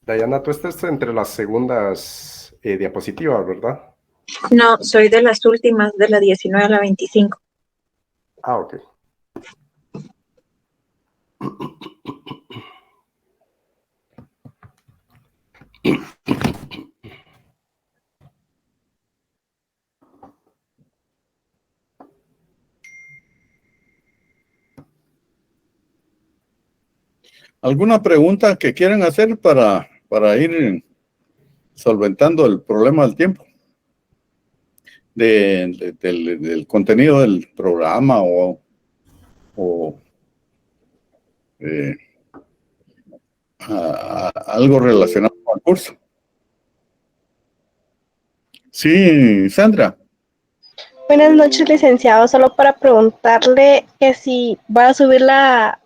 Diana, tú estás entre las segundas diapositivas, ¿verdad? No, soy de las últimas, de la 19 a la 25. Ah, ok. ¿Alguna pregunta que quieran hacer para ir solventando el problema del tiempo? Del contenido del programa o eh, algo relacionado con el curso. Sí, Sandra. Buenas noches, licenciado. Solo para preguntarle que si va a subir las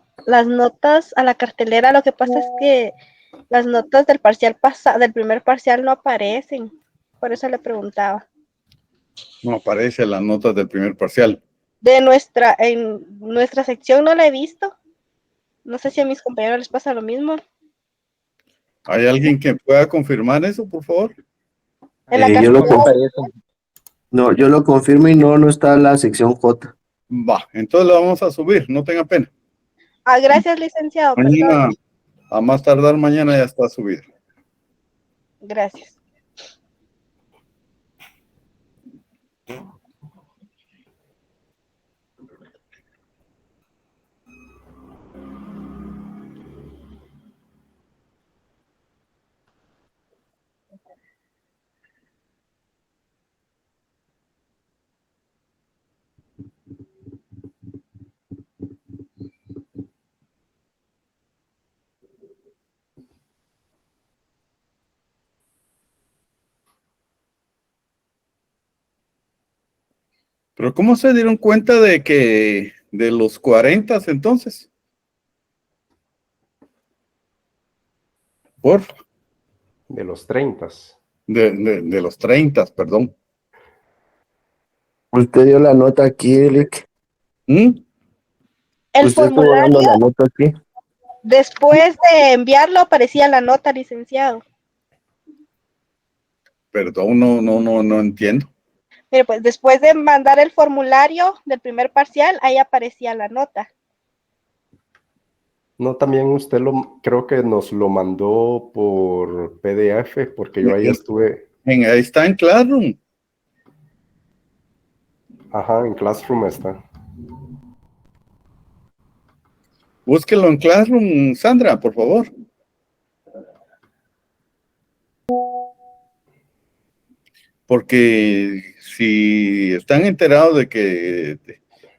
notas a la cartelera. Lo que pasa es que las notas del del primer parcial no aparecen. Por eso le preguntaba. No aparece las notas del primer parcial. En nuestra sección no la he visto. No sé si a mis compañeros les pasa lo mismo. ¿Hay alguien que pueda confirmar eso, por favor? Yo lo confirmo. No, yo lo confirmo y no está en la sección J. Va, entonces lo vamos a subir, no tenga pena. Gracias, licenciado. Mañana, a más tardar mañana ya está subido. Gracias. Pero ¿cómo se dieron cuenta de que de los 40 entonces? Por De los 30. de los 30, perdón. Usted dio la nota aquí, Eric. ¿Mm? El Usted estuvo dando la nota aquí. Después de enviarlo aparecía la nota, licenciado. Perdón, no entiendo. Mire, pues después de mandar el formulario del primer parcial, ahí aparecía la nota. No, también usted creo que nos lo mandó por PDF, porque yo ahí estuve. Ahí está en Classroom. Ajá, en Classroom está. Búsquelo en Classroom, Sandra, por favor. Porque si están enterados de que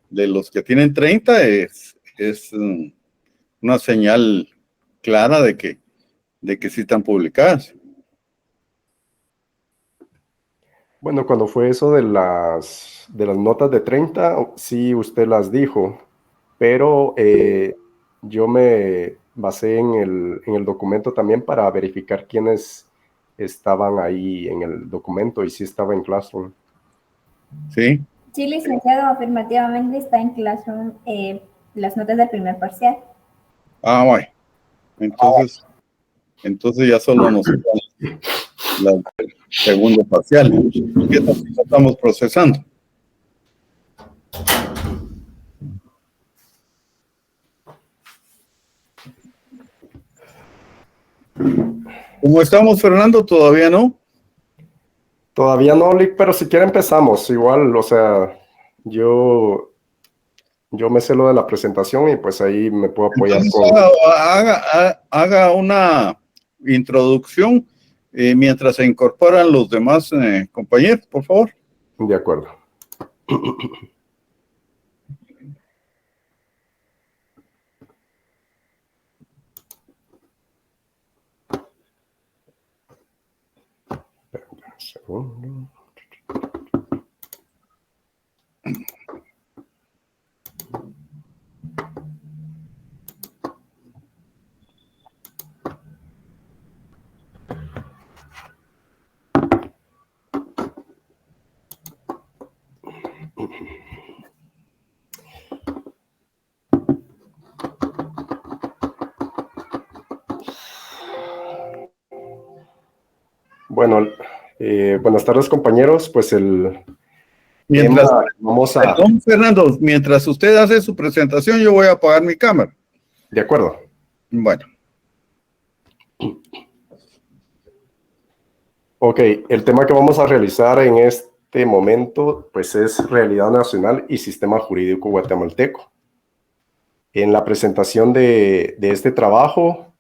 de los que tienen 30 es una señal clara de que sí están publicadas. Bueno, cuando fue eso de las notas de 30, sí usted las dijo, pero yo me basé en el documento también para verificar quiénes estaban ahí en el documento y sí estaba en Classroom. ¿Sí? Sí, licenciado, afirmativamente está en Classroom las notas del primer parcial. Ah, bueno. Entonces ya solo nos queda la segundo parcial, que estamos procesando. ¿Cómo estamos, Fernando? ¿Todavía no? Todavía no, Lick, pero si quiere empezamos. Igual, o sea, yo me sé lo de la presentación y pues ahí me puedo apoyar. Entonces, haga una introducción mientras se incorporan los demás compañeros, por favor. De acuerdo. Un segundo. Bueno, buenas tardes, compañeros. Pues el Mientras, tema, vamos a... Perdón, Fernando, mientras usted hace su presentación, yo voy a apagar mi cámara. De acuerdo. Bueno. Ok, el tema que vamos a realizar en este momento, pues es Realidad Nacional y Sistema Jurídico Guatemalteco. En la presentación de este trabajo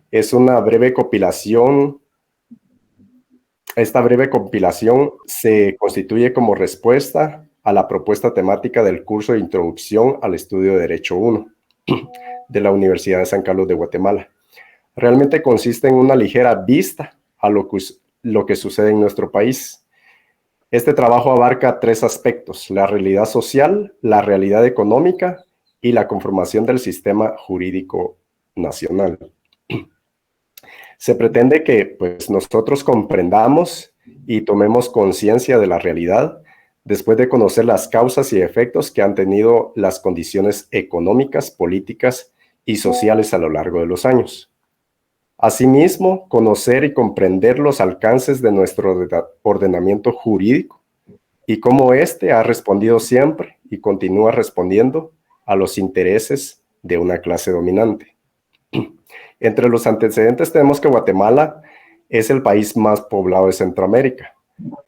es una breve compilación. Esta breve compilación se constituye como respuesta a la propuesta temática del curso de Introducción al Estudio de Derecho 1 de la Universidad de San Carlos de Guatemala. Realmente consiste en una ligera vista a lo que sucede en nuestro país. Este trabajo abarca 3 aspectos: la realidad social, la realidad económica y la conformación del sistema jurídico nacional. Se pretende que pues, nosotros comprendamos y tomemos conciencia de la realidad después de conocer las causas y efectos que han tenido las condiciones económicas, políticas y sociales a lo largo de los años. Asimismo, conocer y comprender los alcances de nuestro ordenamiento jurídico y cómo éste ha respondido siempre y continúa respondiendo a los intereses de una clase dominante. Entre los antecedentes tenemos que Guatemala es el país más poblado de Centroamérica,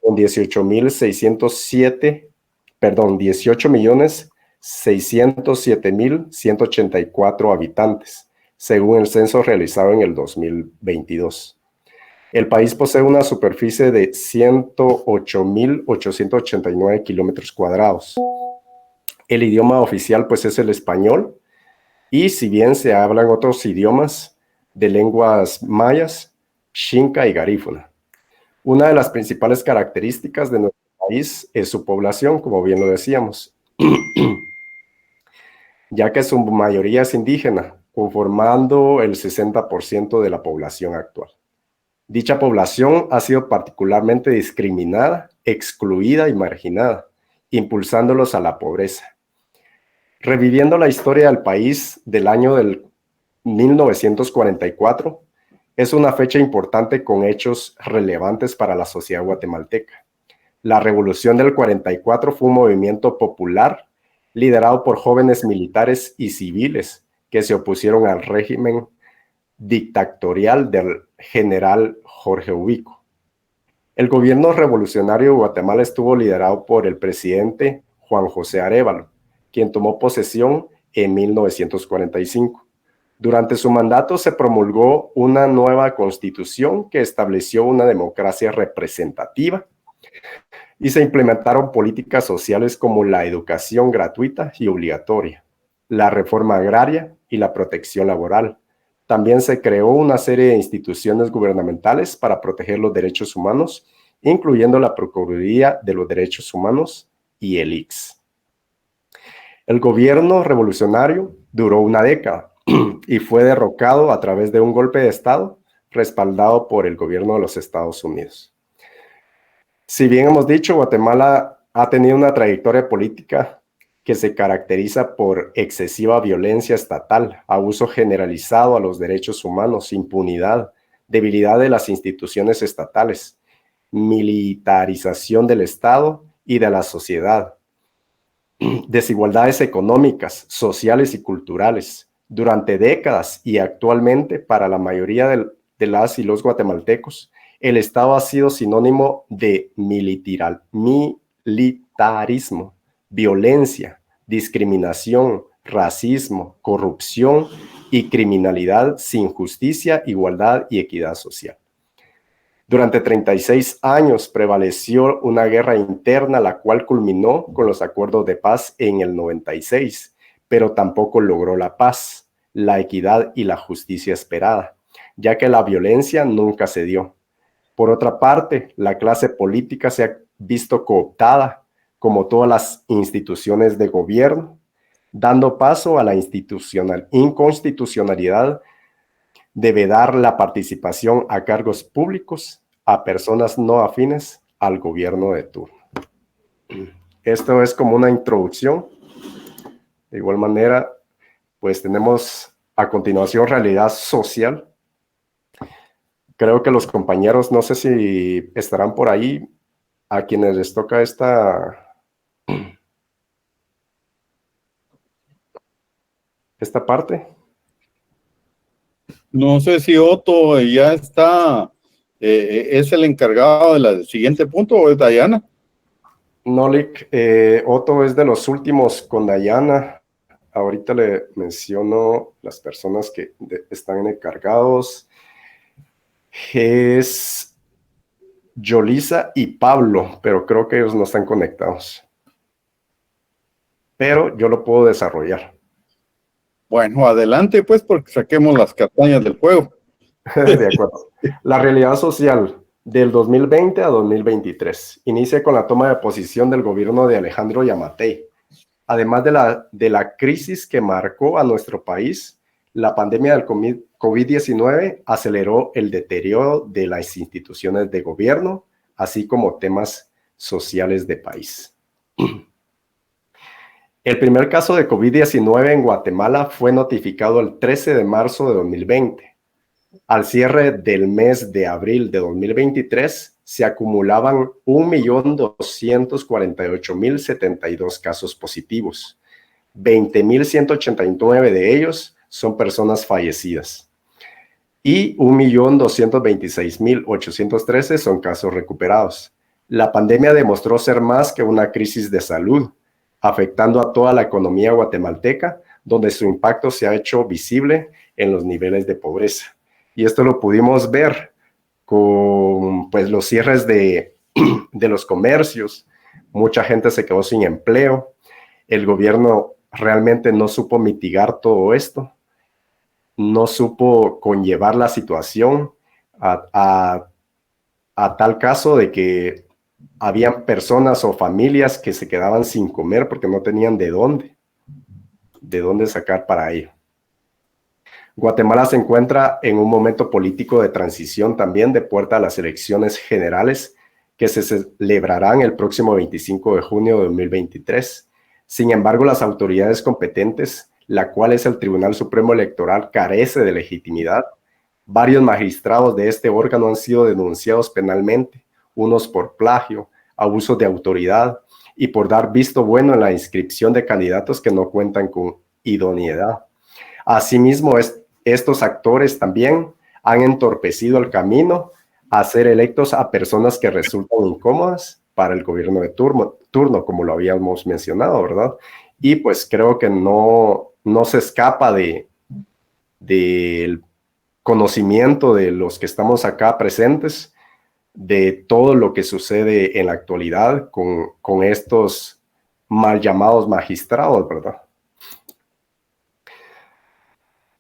con 18.607.184 habitantes, según el censo realizado en el 2022. El país posee una superficie de 108.889 kilómetros cuadrados. El idioma oficial pues es el español, y si bien se hablan otros idiomas de lenguas mayas, xinca y garífuna. Una de las principales características de nuestro país es su población, como bien lo decíamos, ya que su mayoría es indígena, conformando el 60% de la población actual. Dicha población ha sido particularmente discriminada, excluida y marginada, impulsándolos a la pobreza. Reviviendo la historia del país del año del 1944, es una fecha importante con hechos relevantes para la sociedad guatemalteca. La Revolución del 44 fue un movimiento popular liderado por jóvenes militares y civiles que se opusieron al régimen dictatorial del general Jorge Ubico. El gobierno revolucionario de Guatemala estuvo liderado por el presidente Juan José Arévalo, quien tomó posesión en 1945. Durante su mandato se promulgó una nueva constitución que estableció una democracia representativa y se implementaron políticas sociales como la educación gratuita y obligatoria, la reforma agraria y la protección laboral. También se creó una serie de instituciones gubernamentales para proteger los derechos humanos, incluyendo la Procuraduría de los Derechos Humanos y el ICS. El gobierno revolucionario duró una década y fue derrocado a través de un golpe de Estado respaldado por el gobierno de los Estados Unidos. Si bien hemos dicho, Guatemala ha tenido una trayectoria política que se caracteriza por excesiva violencia estatal, abuso generalizado a los derechos humanos, impunidad, debilidad de las instituciones estatales, militarización del Estado y de la sociedad, desigualdades económicas, sociales y culturales. Durante décadas y actualmente para la mayoría de las y los guatemaltecos, el Estado ha sido sinónimo de militarismo, violencia, discriminación, racismo, corrupción y criminalidad sin justicia, igualdad y equidad social. Durante 36 años prevaleció una guerra interna, la cual culminó con los acuerdos de paz en el 96, pero tampoco logró la paz, la equidad y la justicia esperada, ya que la violencia nunca se dio. Por otra parte, la clase política se ha visto cooptada, como todas las instituciones de gobierno, dando paso a la inconstitucionalidad de vedar la participación a cargos públicos a personas no afines al gobierno de turno. Esto es como una introducción. De igual manera, pues tenemos a continuación realidad social. creo que los compañeros, no sé si estarán por ahí, a quienes les toca esta parte. No sé si Otto ya está, es el encargado del siguiente punto o es Dayana. Nolik, Otto es de los últimos con Dayana. Ahorita le menciono las personas que están encargados. Es Yolisa y Pablo, pero creo que ellos no están conectados. Pero yo lo puedo desarrollar. Bueno, adelante pues, porque saquemos las castañas del juego. De acuerdo. La realidad social del 2020 a 2023 inicia con la toma de posición del gobierno de Alejandro Yamatei. Además de la crisis que marcó a nuestro país, la pandemia del COVID-19 aceleró el deterioro de las instituciones de gobierno, así como temas sociales de país. El primer caso de COVID-19 en Guatemala fue notificado el 13 de marzo de 2020. Al cierre del mes de abril de 2023, se acumulaban 1.248.072 casos positivos. 20.189 de ellos son personas fallecidas. Y 1.226.813 son casos recuperados. La pandemia demostró ser más que una crisis de salud, afectando a toda la economía guatemalteca, donde su impacto se ha hecho visible en los niveles de pobreza. Y esto lo pudimos ver con pues, los cierres de los comercios. Mucha gente se quedó sin empleo. El gobierno realmente no supo mitigar todo esto. No supo conllevar la situación a tal caso de que habían personas o familias que se quedaban sin comer porque no tenían de dónde sacar para ello. Guatemala se encuentra en un momento político de transición también de puerta a las elecciones generales que se celebrarán el próximo 25 de junio de 2023. Sin embargo, las autoridades competentes, la cual es el Tribunal Supremo Electoral, carece de legitimidad. Varios magistrados de este órgano han sido denunciados penalmente, unos por plagio, abuso de autoridad y por dar visto bueno en la inscripción de candidatos que no cuentan con idoneidad. Asimismo, estos actores también han entorpecido el camino a ser electos a personas que resultan incómodas para el gobierno de turno, como lo habíamos mencionado, ¿verdad? Y pues creo que no se escapa del conocimiento de los que estamos acá presentes, de todo lo que sucede en la actualidad con estos mal llamados magistrados, ¿verdad?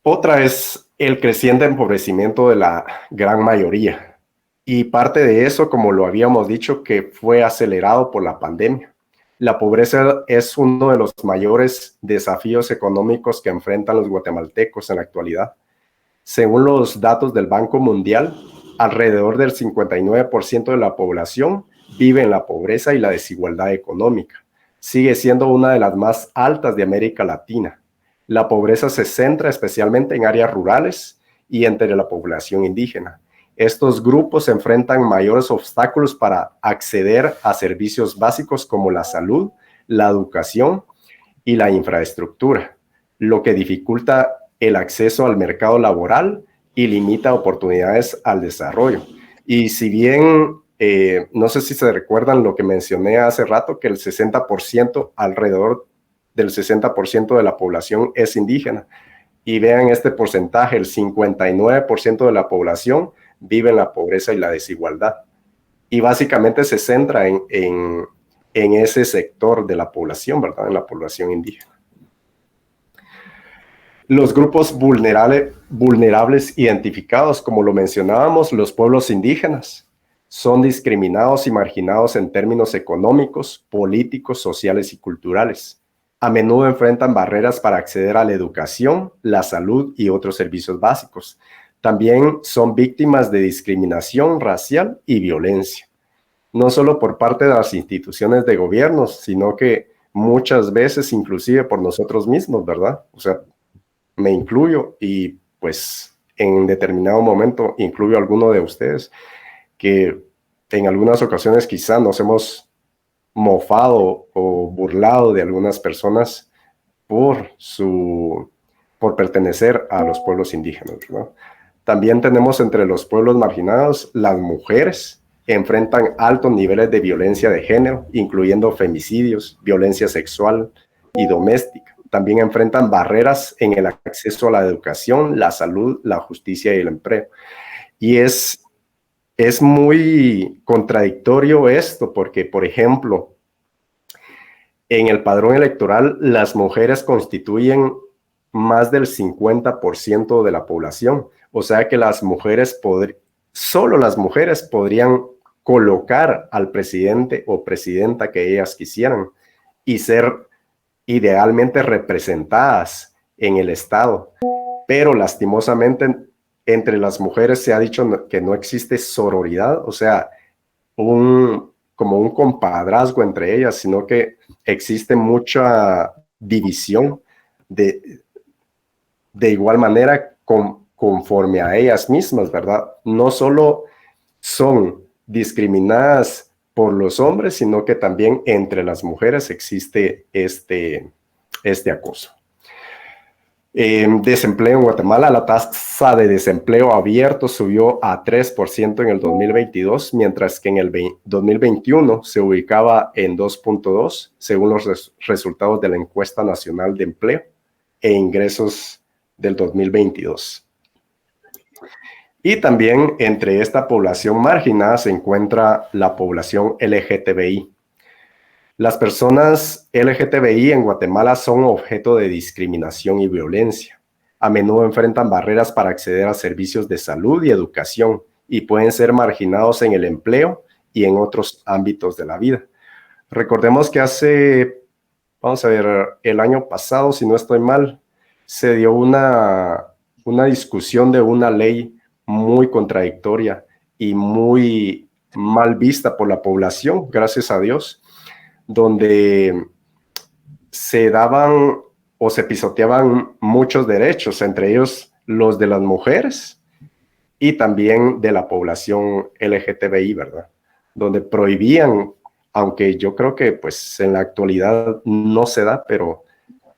Otra es el creciente empobrecimiento de la gran mayoría. Y parte de eso, como lo habíamos dicho, que fue acelerado por la pandemia. La pobreza es uno de los mayores desafíos económicos que enfrentan los guatemaltecos en la actualidad. Según los datos del Banco Mundial, alrededor del 59% de la población vive en la pobreza y la desigualdad económica. Sigue siendo una de las más altas de América Latina. La pobreza se centra especialmente en áreas rurales y entre la población indígena. Estos grupos enfrentan mayores obstáculos para acceder a servicios básicos como la salud, la educación y la infraestructura, lo que dificulta el acceso al mercado laboral y limita oportunidades al desarrollo. Y si bien, no sé si se recuerdan lo que mencioné hace rato, que el 60%, alrededor del 60% de la población es indígena. Y vean este porcentaje, el 59% de la población vive en la pobreza y la desigualdad. Y básicamente se centra en ese sector de la población, ¿verdad? En la población indígena. Los grupos vulnerables identificados, como lo mencionábamos, los pueblos indígenas, son discriminados y marginados en términos económicos, políticos, sociales y culturales. A menudo enfrentan barreras para acceder a la educación, la salud y otros servicios básicos. También son víctimas de discriminación racial y violencia, no solo por parte de las instituciones de gobierno, sino que muchas veces inclusive por nosotros mismos, ¿verdad? O sea, me incluyo y pues en determinado momento, incluyo a alguno de ustedes, que en algunas ocasiones quizá nos hemos mofado o burlado de algunas personas por pertenecer a los pueblos indígenas, ¿no? También tenemos entre los pueblos marginados, las mujeres enfrentan altos niveles de violencia de género, incluyendo femicidios, violencia sexual y doméstica. También enfrentan barreras en el acceso a la educación, la salud, la justicia y el empleo. Y es muy contradictorio esto, porque, por ejemplo, en el padrón electoral, las mujeres constituyen más del 50% de la población. O sea que solo las mujeres podrían colocar al presidente o presidenta que ellas quisieran y ser idealmente representadas en el Estado. Pero lastimosamente entre las mujeres se ha dicho que no existe sororidad, o sea, como un compadrazgo entre ellas, sino que existe mucha división de igual manera conforme a ellas mismas, ¿verdad? No solo son discriminadas por los hombres, sino que también entre las mujeres existe este acoso. Desempleo en Guatemala, la tasa de desempleo abierto subió a 3% en el 2022, mientras que en el 2021 se ubicaba en 2.2%, según los resultados de la Encuesta Nacional de Empleo e Ingresos del 2022. Y también entre esta población marginada se encuentra la población LGTBI. Las personas LGTBI en Guatemala son objeto de discriminación y violencia. A menudo enfrentan barreras para acceder a servicios de salud y educación y pueden ser marginados en el empleo y en otros ámbitos de la vida. Recordemos que el año pasado, si no estoy mal, se dio una discusión de una ley muy contradictoria y muy mal vista por la población, gracias a Dios, donde se daban o se pisoteaban muchos derechos, entre ellos los de las mujeres y también de la población LGTBI, ¿verdad? Donde prohibían, aunque yo creo que pues en la actualidad no se da, pero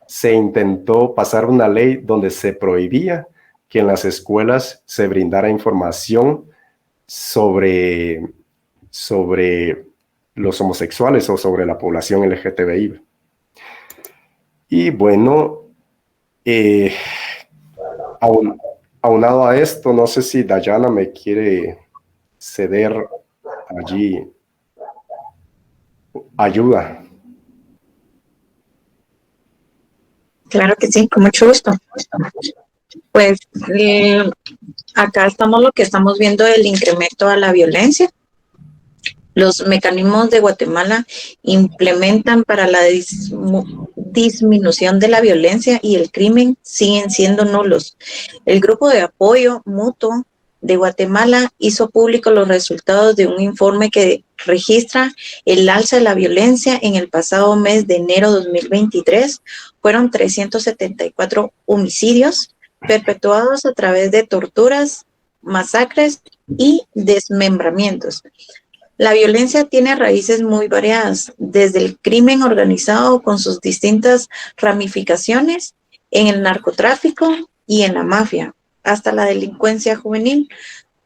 se intentó pasar una ley donde se prohibía que en las escuelas se brindara información sobre los homosexuales o sobre la población LGTBI. Y bueno, aunado a esto, no sé si Dayana me quiere ceder allí ayuda. Claro que sí, con mucho gusto. Pues acá lo que estamos viendo, el incremento a la violencia. Los mecanismos de Guatemala implementan para la disminución de la violencia y el crimen siguen siendo nulos. El Grupo de Apoyo Mutuo de Guatemala hizo público los resultados de un informe que registra el alza de la violencia en el pasado mes de enero 2023. Fueron 374 homicidios perpetuados a través de torturas, masacres y desmembramientos. La violencia tiene raíces muy variadas, desde el crimen organizado con sus distintas ramificaciones en el narcotráfico y en la mafia, hasta la delincuencia juvenil,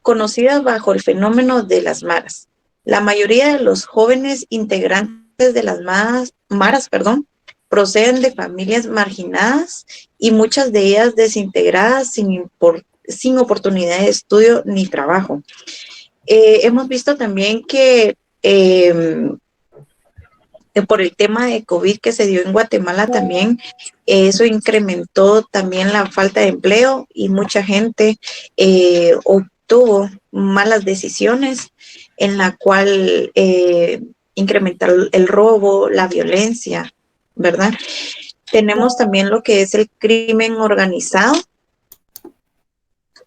conocida bajo el fenómeno de las maras. La mayoría de los jóvenes integrantes de las maras, proceden de familias marginadas y muchas de ellas desintegradas sin oportunidad de estudio ni trabajo. Hemos visto también que por el tema de COVID que se dio en Guatemala también, eso incrementó también la falta de empleo y mucha gente obtuvo malas decisiones en la cual incrementaron el robo, la violencia, ¿verdad? Tenemos también lo que es el crimen organizado.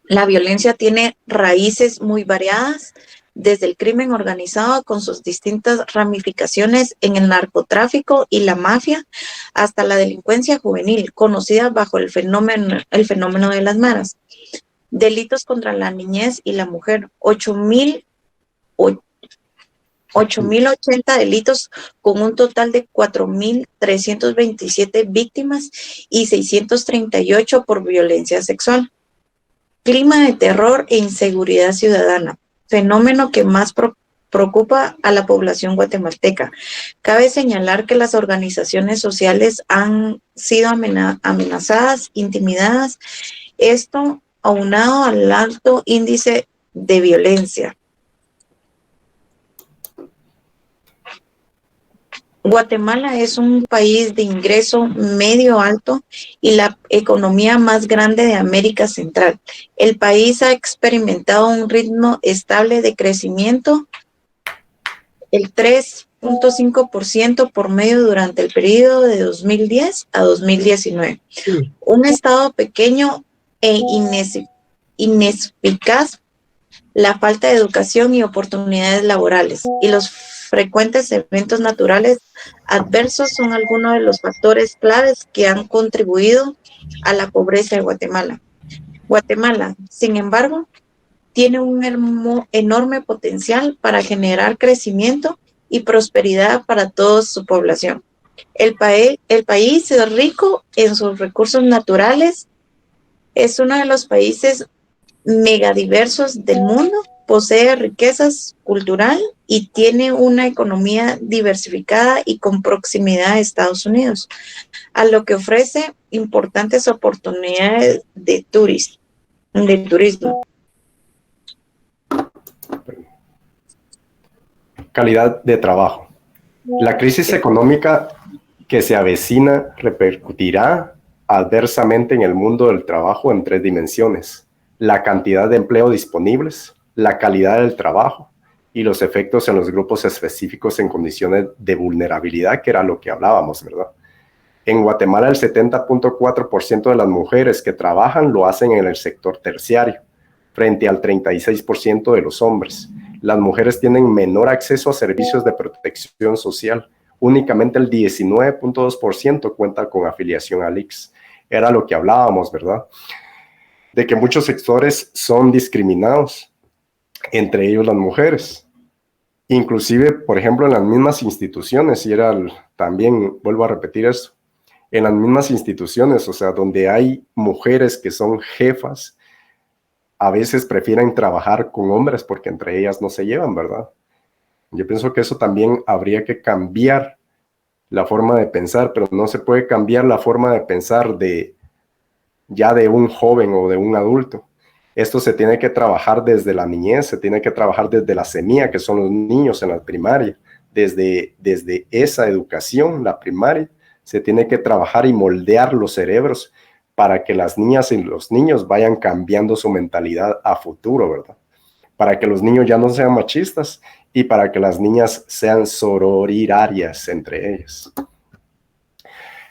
La violencia tiene raíces muy variadas, desde el crimen organizado con sus distintas ramificaciones en el narcotráfico y la mafia, hasta la delincuencia juvenil, conocida bajo el fenómeno de las maras. Delitos contra la niñez y la mujer, 8.080 delitos con un total de 4.327 víctimas y 638 por violencia sexual. Clima de terror e inseguridad ciudadana, fenómeno que más preocupa a la población guatemalteca. Cabe señalar que las organizaciones sociales han sido amenazadas, intimidadas, esto aunado al alto índice de violencia. Guatemala es un país de ingreso medio alto y la economía más grande de América Central. El país ha experimentado un ritmo estable de crecimiento, el 3.5% por medio durante el periodo de 2010 a 2019. Un estado pequeño e ineficaz, la falta de educación y oportunidades laborales y los frecuentes eventos naturales adversos son algunos de los factores claves que han contribuido a la pobreza de Guatemala. Guatemala, sin embargo, tiene un enorme potencial para generar crecimiento y prosperidad para toda su población. El país es rico en sus recursos naturales, es uno de los países megadiversos del mundo, posee riquezas cultural y tiene una economía diversificada y con proximidad a Estados Unidos, a lo que ofrece importantes oportunidades de turismo. Calidad de trabajo. La crisis económica que se avecina repercutirá adversamente en el mundo del trabajo en 3 dimensiones: la cantidad de empleo disponibles, la calidad del trabajo y los efectos en los grupos específicos en condiciones de vulnerabilidad, que era lo que hablábamos, ¿verdad? En Guatemala, el 70.4% de las mujeres que trabajan lo hacen en el sector terciario, frente al 36% de los hombres. Las mujeres tienen menor acceso a servicios de protección social. Únicamente el 19.2% cuenta con afiliación al ICS. Era lo que hablábamos, ¿verdad? De que muchos sectores son discriminados, entre ellos las mujeres. Inclusive, por ejemplo, en las mismas instituciones, y también vuelvo a repetir esto, en las mismas instituciones, o sea, donde hay mujeres que son jefas, a veces prefieren trabajar con hombres porque entre ellas no se llevan, ¿verdad? Yo pienso que eso también habría que cambiar la forma de pensar, pero no se puede cambiar la forma de pensar ya de un joven o de un adulto. Esto se tiene que trabajar desde la niñez, se tiene que trabajar desde la semilla, que son los niños en la primaria. Desde esa educación, la primaria, se tiene que trabajar y moldear los cerebros para que las niñas y los niños vayan cambiando su mentalidad a futuro, ¿verdad? Para que los niños ya no sean machistas y para que las niñas sean sororitarias entre ellas.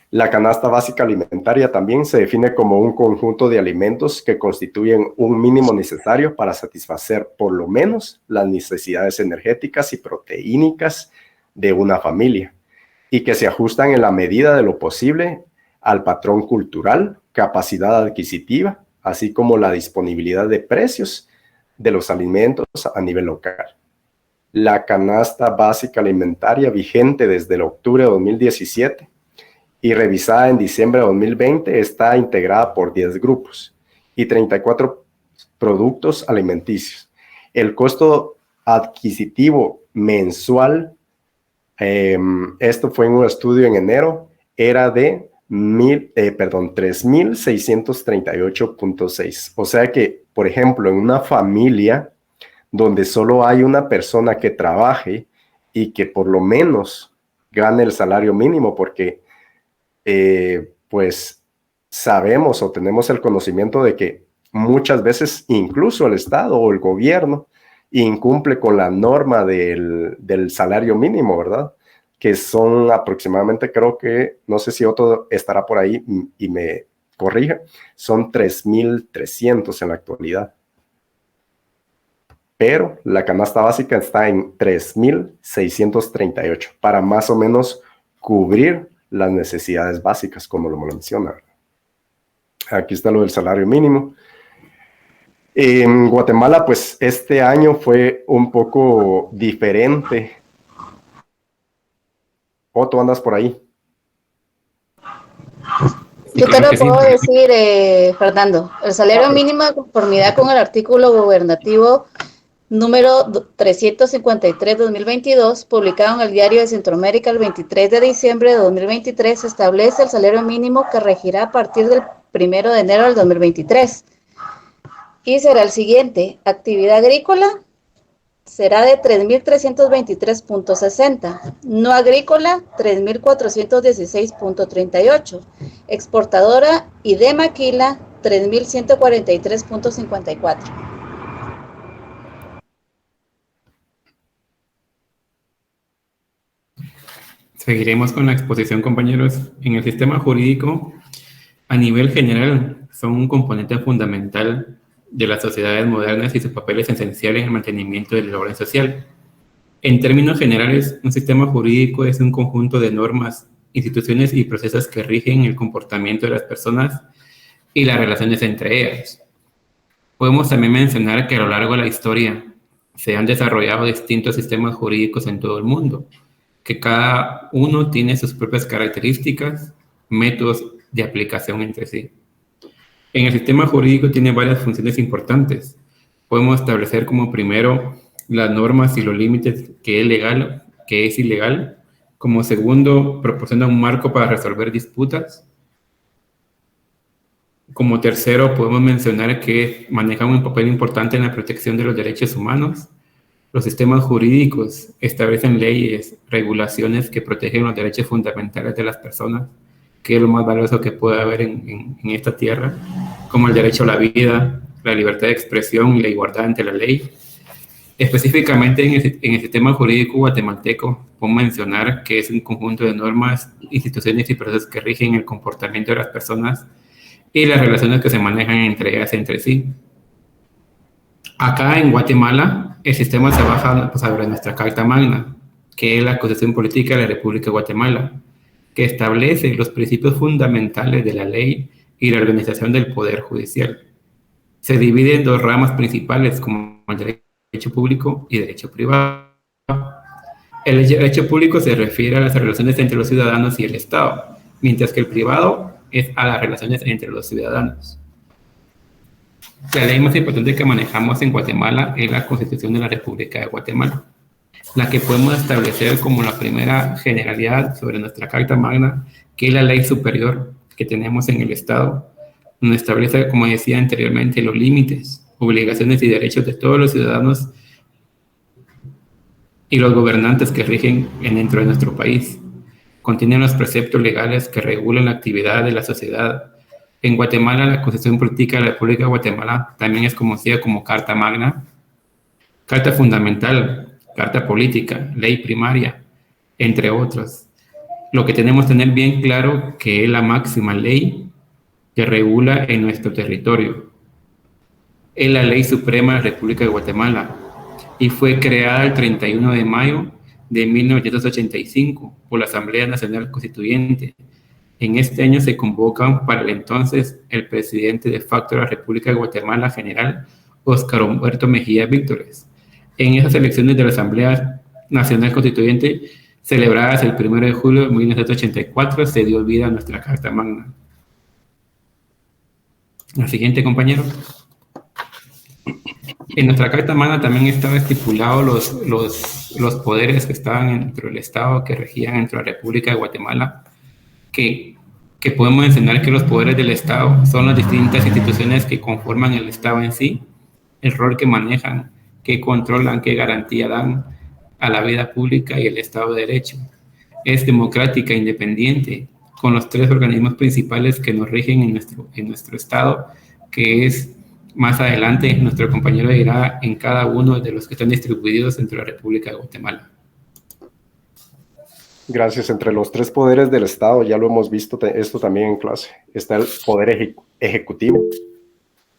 La canasta básica alimentaria también se define como un conjunto de alimentos que constituyen un mínimo necesario para satisfacer por lo menos las necesidades energéticas y proteínicas de una familia y que se ajustan en la medida de lo posible al patrón cultural, capacidad adquisitiva, así como la disponibilidad de precios de los alimentos a nivel local. La canasta básica alimentaria vigente desde el octubre de 2017 y revisada en diciembre de 2020 está integrada por 10 grupos y 34 productos alimenticios. El costo adquisitivo mensual, esto fue en un estudio en enero, era de 3.638.6. O sea que, por ejemplo, en una familia donde solo hay una persona que trabaje y que por lo menos gane el salario mínimo, porque pues sabemos o tenemos el conocimiento de que muchas veces incluso el Estado o el gobierno incumple con la norma del salario mínimo, ¿verdad? Que son aproximadamente, creo que, no sé si otro estará por ahí y me corrija, son 3.300 en la actualidad. Pero la canasta básica está en 3.638 para más o menos cubrir las necesidades básicas, como lo menciona. Aquí está lo del salario mínimo. En Guatemala, pues este año fue un poco diferente. Otto, andas por ahí. Sí, yo te lo puedo decir, Fernando. El salario mínimo de conformidad con el artículo gubernativo número 353-2022, publicado en el Diario de Centroamérica el 23 de diciembre de 2023, establece el salario mínimo que regirá a partir del 1 de enero del 2023. Y será el siguiente: actividad agrícola será de 3.323.60, no agrícola 3.416.38, exportadora y de maquila 3.143.54. Seguiremos con la exposición, compañeros. En el sistema jurídico, a nivel general, son un componente fundamental de las sociedades modernas y su papel es esencial en el mantenimiento del orden social. En términos generales, un sistema jurídico es un conjunto de normas, instituciones y procesos que rigen el comportamiento de las personas y las relaciones entre ellas. Podemos también mencionar que a lo largo de la historia se han desarrollado distintos sistemas jurídicos en todo el mundo, que cada uno tiene sus propias características, métodos de aplicación entre sí. En el sistema jurídico tiene varias funciones importantes. Podemos establecer como primero las normas y los límites que es legal, que es ilegal. Como segundo, proporciona un marco para resolver disputas. Como tercero, podemos mencionar que manejan un papel importante en la protección de los derechos humanos. Los sistemas jurídicos establecen leyes, regulaciones que protegen los derechos fundamentales de las personas, que es lo más valioso que puede haber en esta tierra, como el derecho a la vida, la libertad de expresión y la igualdad ante la ley. Específicamente en el sistema jurídico guatemalteco, podemos mencionar que es un conjunto de normas, instituciones y procesos que rigen el comportamiento de las personas y las relaciones que se manejan entre ellas entre sí. Acá en Guatemala, el sistema se basa sobre nuestra Carta Magna, que es la Constitución Política de la República de Guatemala, que establece los principios fundamentales de la ley y la organización del Poder Judicial. Se divide en dos ramas principales, como el derecho público y derecho privado. El derecho público se refiere a las relaciones entre los ciudadanos y el Estado, mientras que el privado es a las relaciones entre los ciudadanos. La ley más importante que manejamos en Guatemala es la Constitución de la República de Guatemala, la que podemos establecer como la primera generalidad sobre nuestra Carta Magna, que es la ley superior que tenemos en el Estado, donde establece, como decía anteriormente, los límites, obligaciones y derechos de todos los ciudadanos y los gobernantes que rigen dentro de nuestro país. Contiene los preceptos legales que regulan la actividad de la sociedad. En Guatemala, la Constitución Política de la República de Guatemala también es conocida como Carta Magna, Carta Fundamental, Carta Política, Ley Primaria, entre otros. Lo que tenemos que tener bien claro que es la máxima ley que regula en nuestro territorio. Es la Ley Suprema de la República de Guatemala y fue creada el 31 de mayo de 1985 por la Asamblea Nacional Constituyente. En este año se convocan para el entonces el presidente de facto de la República de Guatemala, general Óscar Humberto Mejía Víctores. En esas elecciones de la Asamblea Nacional Constituyente, celebradas el 1 de julio de 1984, se dio vida a nuestra Carta Magna. La siguiente, compañero. En nuestra Carta Magna también estaban estipulados los poderes que estaban dentro del Estado, que regían dentro de la República de Guatemala, que podemos mencionar que los poderes del Estado son las distintas instituciones que conforman el Estado en sí, el rol que manejan, que controlan, qué garantía dan a la vida pública y el Estado de Derecho. Es democrática, independiente, con los tres organismos principales que nos rigen en nuestro Estado, que es, más adelante, nuestro compañero dirá en cada uno de los que están distribuidos entre la República de Guatemala. Gracias. Entre los tres poderes del Estado, ya lo hemos visto esto también en clase, está el poder ejecutivo.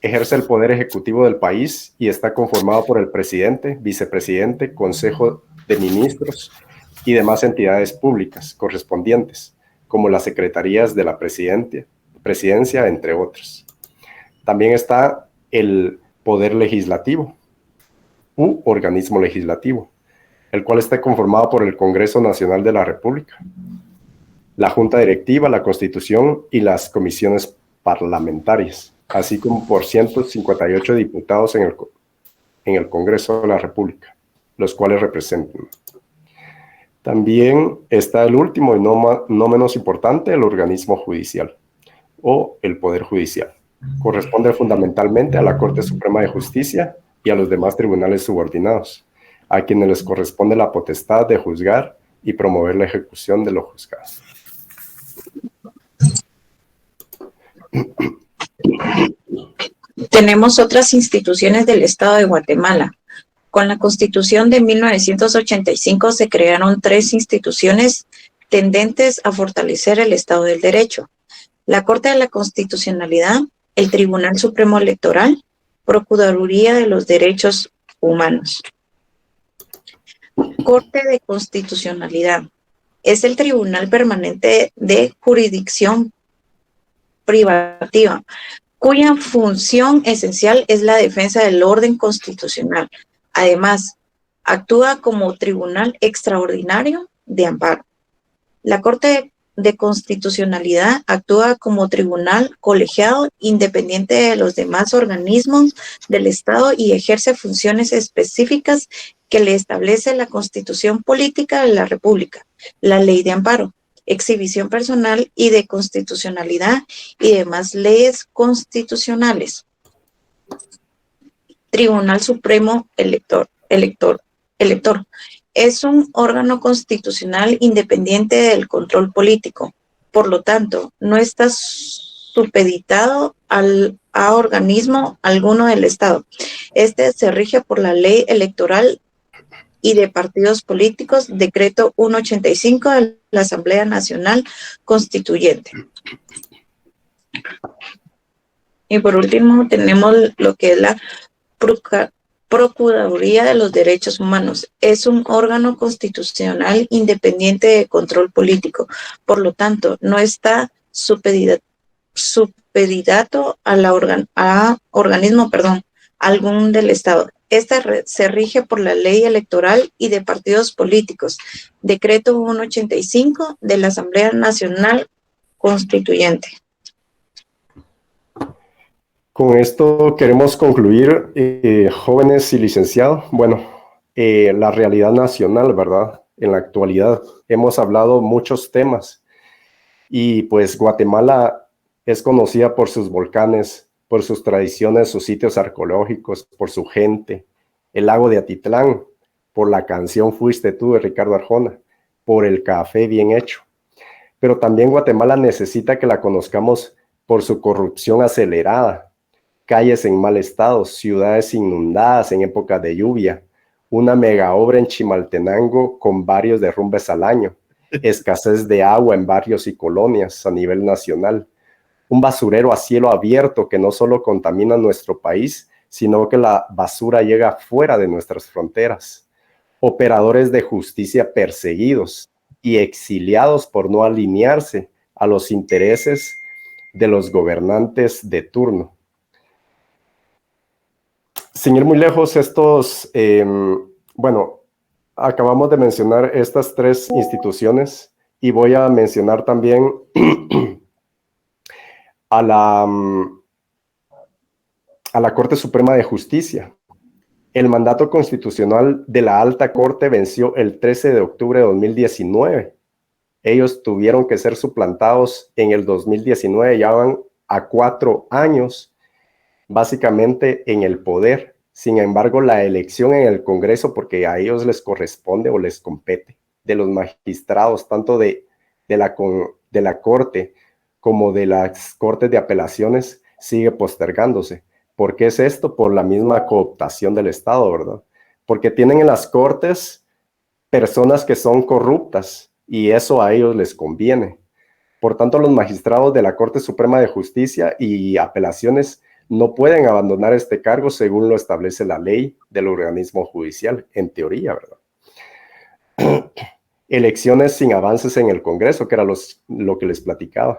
Ejerce el poder ejecutivo del país y está conformado por el presidente, vicepresidente, consejo de ministros y demás entidades públicas correspondientes, como las secretarías de la presidencia, entre otras. También está el poder legislativo u organismo legislativo, el cual está conformado por el Congreso Nacional de la República, la Junta Directiva, la Constitución y las comisiones parlamentarias, así como por 158 diputados en el Congreso de la República, los cuales representan. También está el último y no menos importante, el organismo judicial o el Poder Judicial. Corresponde fundamentalmente a la Corte Suprema de Justicia y a los demás tribunales subordinados, a quienes les corresponde la potestad de juzgar y promover la ejecución de lo juzgado. Tenemos otras instituciones del Estado de Guatemala. Con la Constitución de 1985 se crearon 3 instituciones tendentes a fortalecer el Estado del Derecho: la Corte de la Constitucionalidad, el Tribunal Supremo Electoral, Procuraduría de los Derechos Humanos. Corte de Constitucionalidad es el tribunal permanente de jurisdicción privativa, cuya función esencial es la defensa del orden constitucional. Además, actúa como tribunal extraordinario de amparo. La Corte de Constitucionalidad actúa como tribunal colegiado independiente de los demás organismos del Estado y ejerce funciones específicas que le establece la Constitución Política de la República, la Ley de Amparo, Exhibición Personal y de Constitucionalidad y demás leyes constitucionales. Tribunal Supremo Elector. Es un órgano constitucional independiente del control político. Por lo tanto, no está supeditado a organismo alguno del Estado. Este se rige por la Ley Electoral y de Partidos Políticos, Decreto 185 de la Asamblea Nacional Constituyente. Y por último tenemos lo que es la Procuraduría de los Derechos Humanos. Es un órgano constitucional independiente de control político. Por lo tanto, no está supeditado a organismo algún del Estado. Esta se rige por la Ley Electoral y de Partidos Políticos, Decreto 185 de la Asamblea Nacional Constituyente. Con esto queremos concluir, jóvenes y licenciados. Bueno, la realidad nacional, ¿verdad? En la actualidad hemos hablado muchos temas y pues Guatemala es conocida por sus volcanes, por sus tradiciones, sus sitios arqueológicos, por su gente, el lago de Atitlán, por la canción Fuiste tú de Ricardo Arjona, por el café bien hecho. Pero también Guatemala necesita que la conozcamos por su corrupción acelerada, calles en mal estado, ciudades inundadas en época de lluvia, una mega obra en Chimaltenango con varios derrumbes al año, escasez de agua en barrios y colonias a nivel nacional, un basurero a cielo abierto que no solo contamina nuestro país, sino que la basura llega fuera de nuestras fronteras, operadores de justicia perseguidos y exiliados por no alinearse a los intereses de los gobernantes de turno. Sin ir muy lejos, acabamos de mencionar estas 3 instituciones y voy a mencionar también a la Corte Suprema de Justicia. El mandato constitucional de la Alta Corte venció el 13 de octubre de 2019. Ellos tuvieron que ser suplantados en el 2019, ya van a 4 años básicamente en el poder. Sin embargo, la elección en el Congreso, porque a ellos les corresponde o les compete, de los magistrados, tanto de la Corte como de las Cortes de Apelaciones, sigue postergándose. ¿Por qué es esto? Por la misma cooptación del Estado, ¿verdad? Porque tienen en las Cortes personas que son corruptas y eso a ellos les conviene. Por tanto, los magistrados de la Corte Suprema de Justicia y Apelaciones no pueden abandonar este cargo según lo establece la ley del organismo judicial, en teoría, ¿verdad? Elecciones sin avances en el Congreso, que era lo que les platicaba.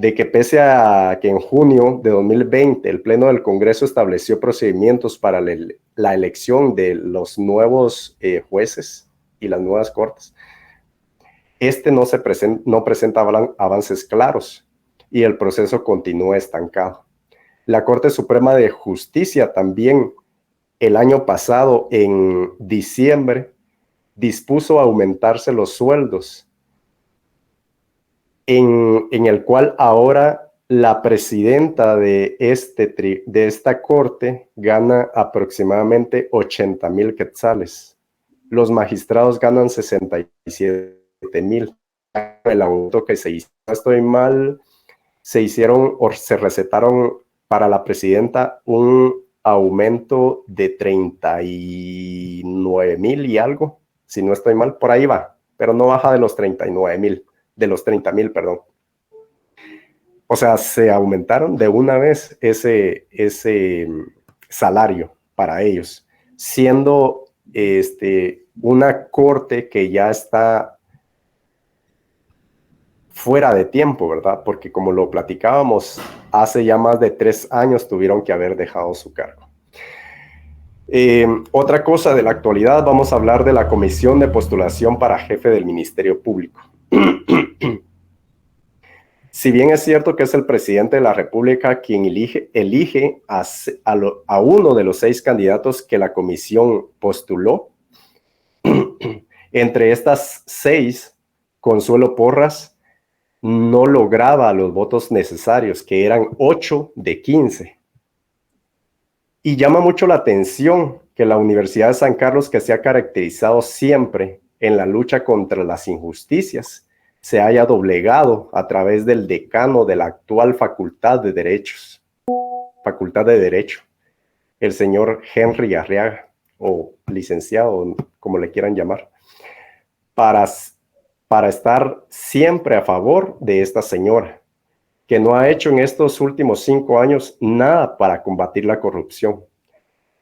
de que pese a que en junio de 2020 el Pleno del Congreso estableció procedimientos para la elección de los nuevos jueces y las nuevas cortes, no presenta avances claros y el proceso continúa estancado. La Corte Suprema de Justicia también el año pasado, en diciembre, dispuso aumentarse los sueldos, en el cual ahora la presidenta de esta corte gana aproximadamente 80,000 quetzales. Los magistrados ganan 67,000. El aumento que se hizo, no estoy mal, se recetaron para la presidenta un aumento de 39,000 y algo, si no estoy mal, por ahí va, pero no baja de los 39,000, de los 30,000, perdón. O sea, se aumentaron de una vez ese salario para ellos, siendo una corte que ya está fuera de tiempo, ¿verdad? Porque como lo platicábamos, hace ya más de 3 años tuvieron que haber dejado su cargo. Otra cosa de la actualidad, vamos a hablar de la comisión de postulación para jefe del Ministerio Público. Si bien es cierto que es el presidente de la República quien elige a uno de los 6 candidatos que la comisión postuló, entre estas 6, Consuelo Porras no lograba los votos necesarios, que eran 8 de 15. Y llama mucho la atención que la Universidad de San Carlos, que se ha caracterizado siempre en la lucha contra las injusticias, se haya doblegado a través del decano de la actual Facultad de Derecho, el señor Henry Arriaga, o licenciado, como le quieran llamar, para estar siempre a favor de esta señora, que no ha hecho en estos últimos 5 años nada para combatir la corrupción.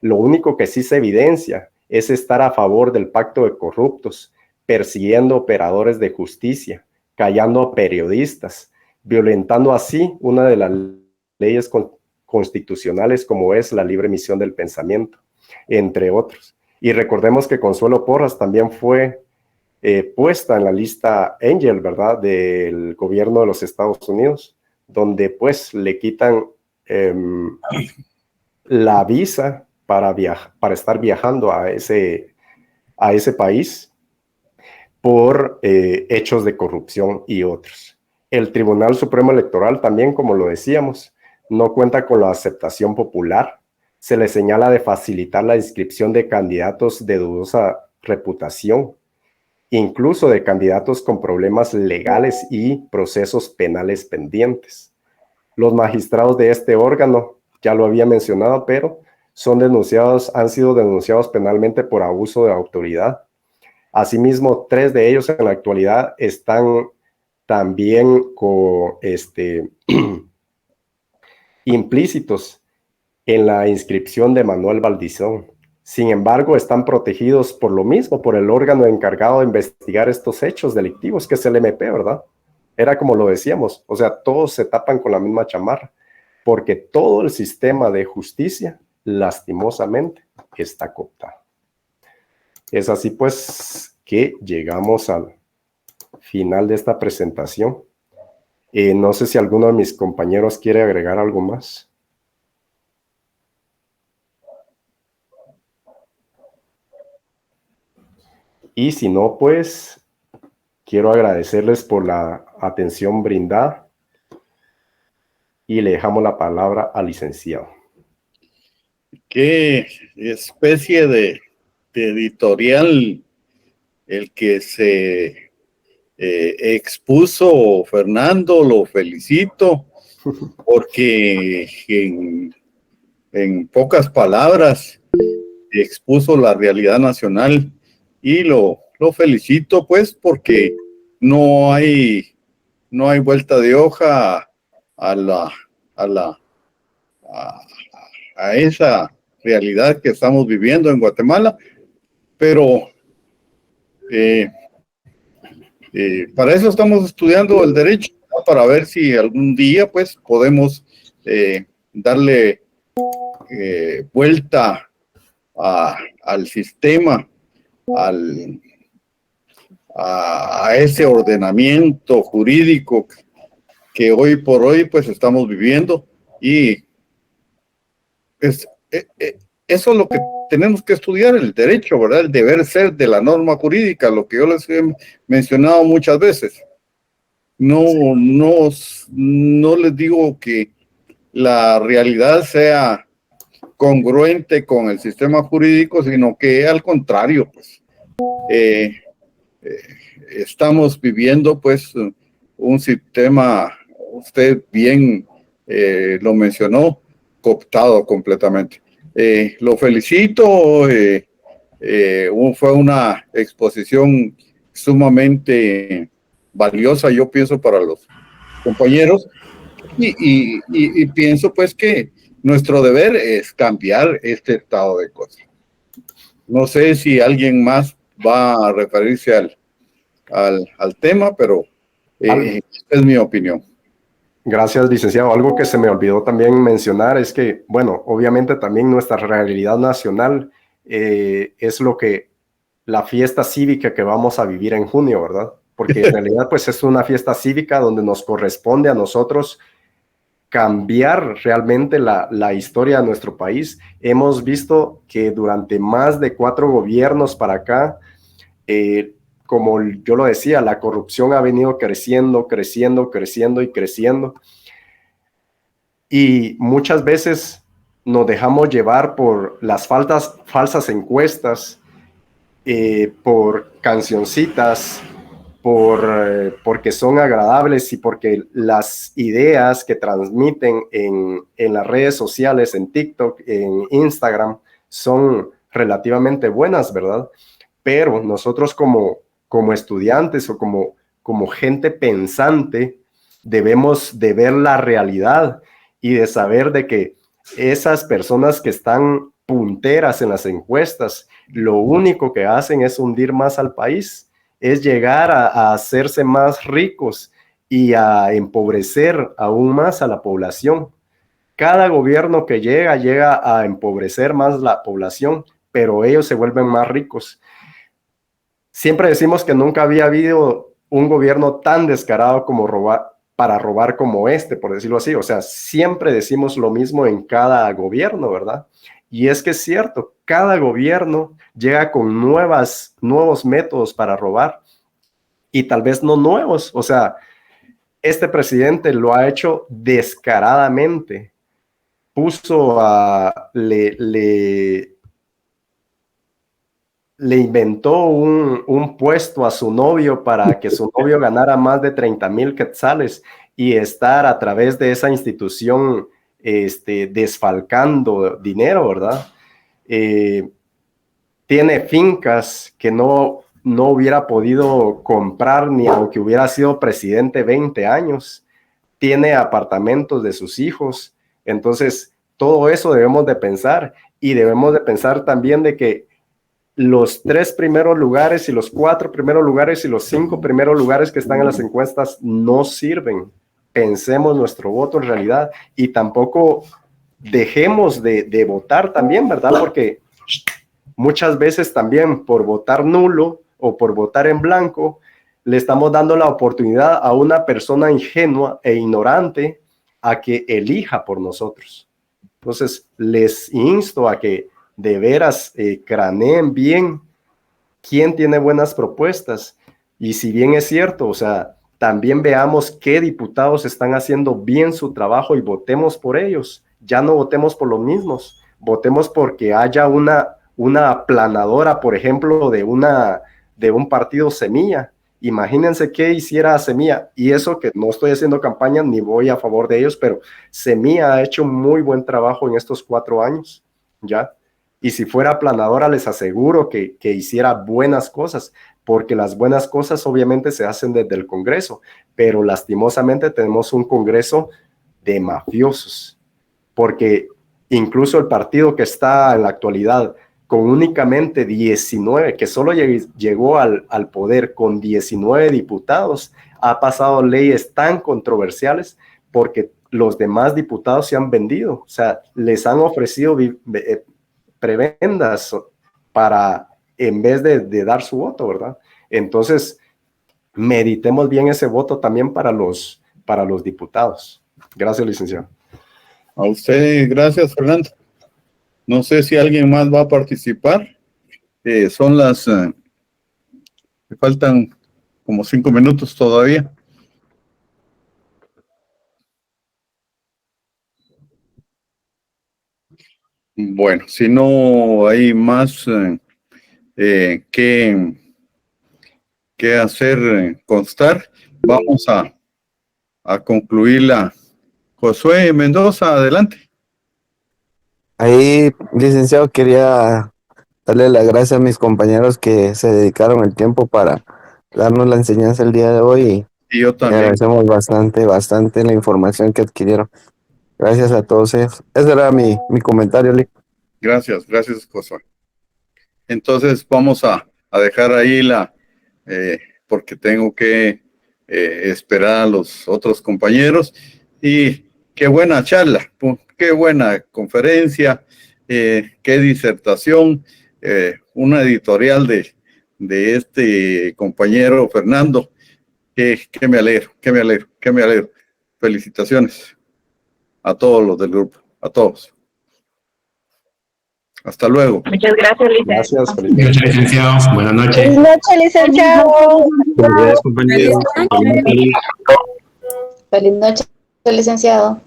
Lo único que sí se evidencia es estar a favor del pacto de corruptos, persiguiendo operadores de justicia, callando a periodistas, violentando así una de las leyes constitucionales como es la libre emisión del pensamiento, entre otros. Y recordemos que Consuelo Porras también fue puesta en la lista Angel, ¿verdad?, del gobierno de los Estados Unidos, donde pues le quitan la visa para estar viajando a ese país por hechos de corrupción y otros. El Tribunal Supremo Electoral también, como lo decíamos, no cuenta con la aceptación popular. Se le señala de facilitar la inscripción de candidatos de dudosa reputación, incluso de candidatos con problemas legales y procesos penales pendientes. Los magistrados de este órgano, ya lo había mencionado, pero han sido denunciados penalmente por abuso de autoridad. Asimismo, 3 de ellos en la actualidad están también implícitos en la inscripción de Manuel Valdizón. Sin embargo, están protegidos por lo mismo, por el órgano encargado de investigar estos hechos delictivos, que es el MP, ¿verdad? Era como lo decíamos, o sea, todos se tapan con la misma chamarra, porque todo el sistema de justicia, lastimosamente, está cooptado. Es así pues que llegamos al final de esta presentación. No sé si alguno de mis compañeros quiere agregar algo más. Y si no, pues quiero agradecerles por la atención brindada y le dejamos la palabra al licenciado. Qué especie de editorial el que se expuso Fernando, lo felicito, porque en pocas palabras expuso la realidad nacional y lo felicito pues porque no hay vuelta de hoja a esa realidad que estamos viviendo en Guatemala, pero para eso estamos estudiando el derecho, para ver si algún día pues podemos darle vuelta al sistema, a ese ordenamiento jurídico que hoy por hoy pues estamos viviendo, y eso es lo que tenemos que estudiar, el derecho, ¿verdad? El deber ser de la norma jurídica, lo que yo les he mencionado muchas veces. No les digo que la realidad sea congruente con el sistema jurídico, sino que al contrario, pues, estamos viviendo pues un sistema, usted bien lo mencionó, cooptado completamente. Lo felicito, fue una exposición sumamente valiosa, yo pienso, para los compañeros, y pienso pues que nuestro deber es cambiar este estado de cosas. No sé si alguien más va a referirse al tema, pero es mi opinión. Gracias, licenciado. Algo que se me olvidó también mencionar es que, bueno, obviamente también nuestra realidad nacional es lo que la fiesta cívica que vamos a vivir en junio, ¿verdad? Porque en realidad pues es una fiesta cívica donde nos corresponde a nosotros cambiar realmente la historia de nuestro país. Hemos visto que durante más de 4 gobiernos para acá, como yo lo decía, la corrupción ha venido creciendo y creciendo. Y muchas veces nos dejamos llevar por las falsas encuestas, por cancioncitas, porque son agradables y porque las ideas que transmiten en las redes sociales, en TikTok, en Instagram, son relativamente buenas, ¿verdad? Pero nosotros como estudiantes o como gente pensante debemos de ver la realidad y de saber de que esas personas que están punteras en las encuestas, lo único que hacen es hundir más al país, es llegar a hacerse más ricos y a empobrecer aún más a la población. Cada gobierno que llega a empobrecer más la población, pero ellos se vuelven más ricos. Siempre decimos que nunca había habido un gobierno tan descarado para robar como este, por decirlo así. O sea, siempre decimos lo mismo en cada gobierno, ¿verdad? Y es que es cierto, cada gobierno llega con nuevos métodos para robar, y tal vez no nuevos. O sea, este presidente lo ha hecho descaradamente. Le inventó un puesto a su novio para que su novio ganara más de 30,000 quetzales y estar a través de esa institución desfalcando dinero, ¿verdad? Tiene fincas que no hubiera podido comprar ni aunque hubiera sido presidente 20 años. Tiene apartamentos de sus hijos. Entonces, todo eso debemos de pensar, y debemos de pensar también de que los 3 primeros lugares y los 4 primeros lugares y los 5 primeros lugares que están en las encuestas no sirven. Pensemos nuestro voto en realidad, y tampoco dejemos de votar también, ¿verdad? Porque muchas veces también por votar nulo o por votar en blanco, le estamos dando la oportunidad a una persona ingenua e ignorante a que elija por nosotros. Entonces, les insto a que de veras craneen bien quién tiene buenas propuestas. Y si bien es cierto, o sea, también veamos qué diputados están haciendo bien su trabajo y votemos por ellos. Ya no votemos por los mismos, votemos porque haya una aplanadora, por ejemplo, de un partido Semilla. Imagínense qué hiciera Semilla, y eso que no estoy haciendo campaña ni voy a favor de ellos, pero Semilla ha hecho muy buen trabajo en estos 4 años, ¿ya? Y si fuera aplanadora, les aseguro que hiciera buenas cosas, porque las buenas cosas obviamente se hacen desde el Congreso, pero lastimosamente tenemos un Congreso de mafiosos, porque incluso el partido que está en la actualidad con únicamente 19, que solo llegó al poder con 19 diputados, ha pasado leyes tan controversiales porque los demás diputados se han vendido, o sea, les han ofrecido prebendas para, en vez de dar su voto, ¿verdad? Entonces, meditemos bien ese voto también para los diputados. Gracias, licenciado. A usted, gracias, Fernando. No sé si alguien más va a participar. Son las... me faltan como 5 minutos todavía. Bueno, si no hay más que hacer constar, vamos a concluirla. Josué Mendoza, adelante. Ahí, licenciado, quería darle las gracias a mis compañeros que se dedicaron el tiempo para darnos la enseñanza el día de hoy Y yo y también. agradecemos bastante la información que adquirieron. Gracias a todos ellos. Ese era mi comentario, Lick. Gracias, Josué. Entonces vamos a dejar ahí porque tengo que esperar a los otros compañeros. Y qué buena charla, qué buena conferencia, qué disertación, una editorial de este compañero Fernando, que me alegro. Felicitaciones a todos los del grupo, a todos. Hasta luego. Muchas gracias, licenciado. Gracias, Muchas gracias, licenciado. Buenas noches. Feliz noche, licenciado. Buenos días, compañeros. Feliz noche, licenciado.